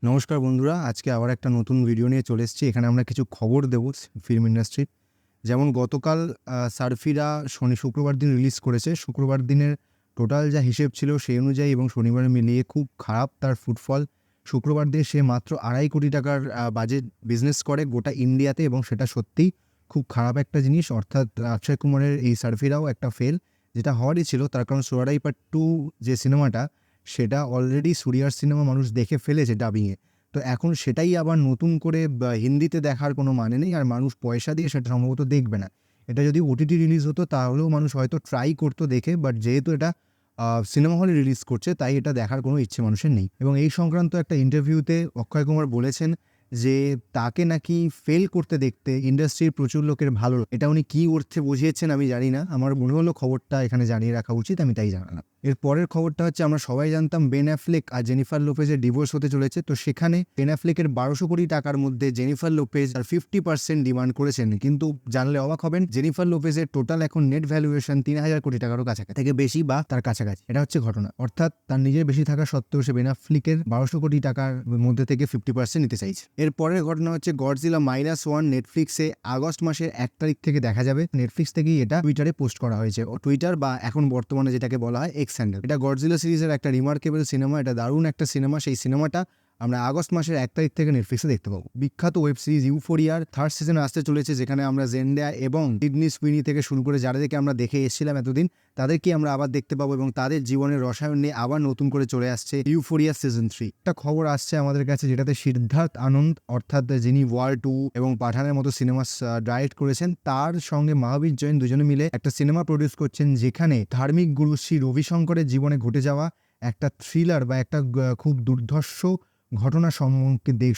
নমস্কার বন্ধুরা, আজকে আবার একটা নতুন ভিডিও নিয়ে চলে এসেছি। এখানে আমরা কিছু খবর দেব ফিল্ম ইন্ডাস্ট্রির। যেমন গতকাল সার্ফিরা শুক্রবার দিন রিলিজ করেছে। শুক্রবার দিনের টোটাল যা হিসেব ছিল সেই অনুযায়ী এবং শনিবার মিলিয়ে খুব খারাপ তার ফুটফল। শুক্রবার দিয়ে সে মাত্র ৳২৫০ কোটি বাজেট বিজনেস করে গোটা ইন্ডিয়াতে এবং সেটা সত্যিই খুব খারাপ একটা জিনিস। অর্থাৎ অক্ষয় কুমারের এই সার্ফিরাও একটা ফেল, যেটা হওয়ারই ছিল। তার কারণ সোয়ারাই পার্ট 2 যে সিনেমাটা, সেটা অলরেডি সুরিয়ার সিনেমা মানুষ দেখে ফেলেছে ডাবিংয়ে। তো এখন সেটাই আবার নতুন করে হিন্দিতে দেখার কোনো মানে নেই। আর মানুষ পয়সা দিয়ে সেটা সম্ভবত দেখবে না। এটা যদি ওটিটি রিলিজ হতো তাহলেও মানুষ হয়তো ট্রাই করতো দেখে। বাট যেহেতু এটা সিনেমা হলে রিলিজ করছে, তাই এটা দেখার কোনো ইচ্ছে মানুষের নেই। এবং এই সংক্রান্ত একটা ইন্টারভিউতে অক্ষয় কুমার বলেছেন যে তাকে নাকি ফেল করতে দেখতে ইন্ডাস্ট্রির প্রচুর লোকের ভালো। এটা উনি কী অর্থে বুঝিয়েছেন আমি জানি না। আমার মনে হলো খবরটা এখানে জানিয়ে রাখা উচিত, আমি তাই জানালাম। এর পরের খবরটা হচ্ছে, আমরা সবাই জানতাম বেন অ্যাফ্লেক আর জেনিফার লোপেজের ডিভোর্স হতে চলেছে। তো সেখানে বেন অ্যাফ্লেকের ৳১২০০ কোটি মধ্যে জেনিফার লোপেজ আর 50% ডিমান্ড করেছেন। কিন্তু জানলে অবাক হবেন, জেনিফার লোপেজের টোটাল এখন নেট ভ্যালুয়েশন ৳৩,০০০ কোটি কাছাকাছি, থেকে বেশি বা তার কাছাকাছি। এটা হচ্ছে ঘটনা। অর্থাৎ তার নিজের বেশি থাকা সত্ত্বেও সে বেন অ্যাফ্লেকের ৳১২০০ কোটি মধ্যে থেকে 50% নিতে চাইছে। এর পরের ঘটনা হচ্ছে গডজিলা -1 নেটফ্লিক্সে আগস্ট মাসের ১ তারিখ থেকে দেখা যাবে। নেটফ্লিক্স থেকেই এটা টুইটারে পোস্ট করা হয়েছে। টুইটার বা এখন বর্তমানে যেটাকে বলা হয় এক্স হ্যান্ডেল। এটা গডজিলা সিরিজের একটা রিমার্কেবল সিনেমা। এটা দারুণ একটা সিনেমা। সেই সিনেমাটা আমরা আগস্ট মাসের ১ তারিখ থেকে নেটফ্লিক্সে দেখতে পাবো। বিখ্যাত ওয়েব সিরিজ ইউফোরিয়ার 3rd সিজন আসতে চলেছে, যেখানে আমরা জেন্ডায়া এবং সিডনি সুইনি থেকে শুরু করে যাদেরকে আমরা দেখে এসেছিলাম এতদিন, তাদেরকে আমরা আবার দেখতে পাবো এবং তাদের জীবনের রসায়ন নিয়ে আবার নতুন করে চলে আসছে ইউফোরিয়া সিজন 3। একটা খবর আসছে আমাদের কাছে, যেটাতে সিদ্ধার্থ আনন্দ, অর্থাৎ যিনি ওয়ার 2 এবং পাঠানের মতো সিনেমা ডাইরেক্ট করেছেন, তার সঙ্গে মহাবীর জৈন দুজনে মিলে একটা সিনেমা প্রডিউস করছেন, যেখানে ধার্মিক গুরু শ্রী রবিশঙ্করের জীবনে ঘটে যাওয়া একটা থ্রিলার বা একটা খুব দুর্ধর্ষ ঘটনা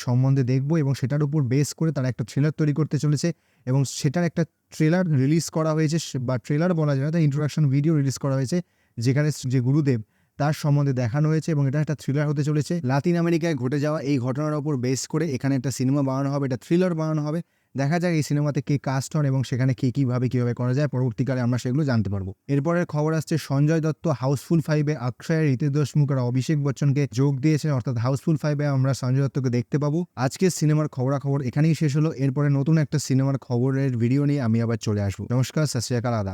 সম্বন্ধে দেখবো এবং সেটার উপর বেস করে তারা একটা থ্রিলার তৈরি করতে চলেছে। এবং সেটার একটা ট্রেলার রিলিজ করা হয়েছে, বা ট্রেলার বলা যায় না, তার ইন্ট্রোডাকশন ভিডিও রিলিজ করা হয়েছে, যেখানে যে গুরুদেব তার সম্বন্ধে দেখানো হয়েছে এবং এটা একটা থ্রিলার হতে চলেছে। লাতিন আমেরিকায় ঘটে যাওয়া এই ঘটনার উপর বেস করে এখানে একটা সিনেমা বানানো হবে, এটা থ্রিলার বানানো হবে। দেখা যাক এই সিনেমাতে কে কাস্ট হন এবং সেখানে কীভাবে করা যায়, পরবর্তীকালে আমরা সেগুলো জানতে পারবো। এরপরের খবর আসছে, সঞ্জয় দত্ত হাউসফুল 5-এ অক্ষয়, ঋতিক দেশমুখ আর অভিষেক বচ্চনকে যোগ দিয়েছেন। অর্থাৎ হাউসফুল 5-এ আমরা সঞ্জয় দত্তকে দেখতে পাবো। আজকের সিনেমার খবরাখবর এখানেই শেষ হলো। এরপরে নতুন একটা সিনেমার খবরের ভিডিও নিয়ে আমি আবার চলে আসবো। নমস্কার, সত শ্রী আকাল, আদাব।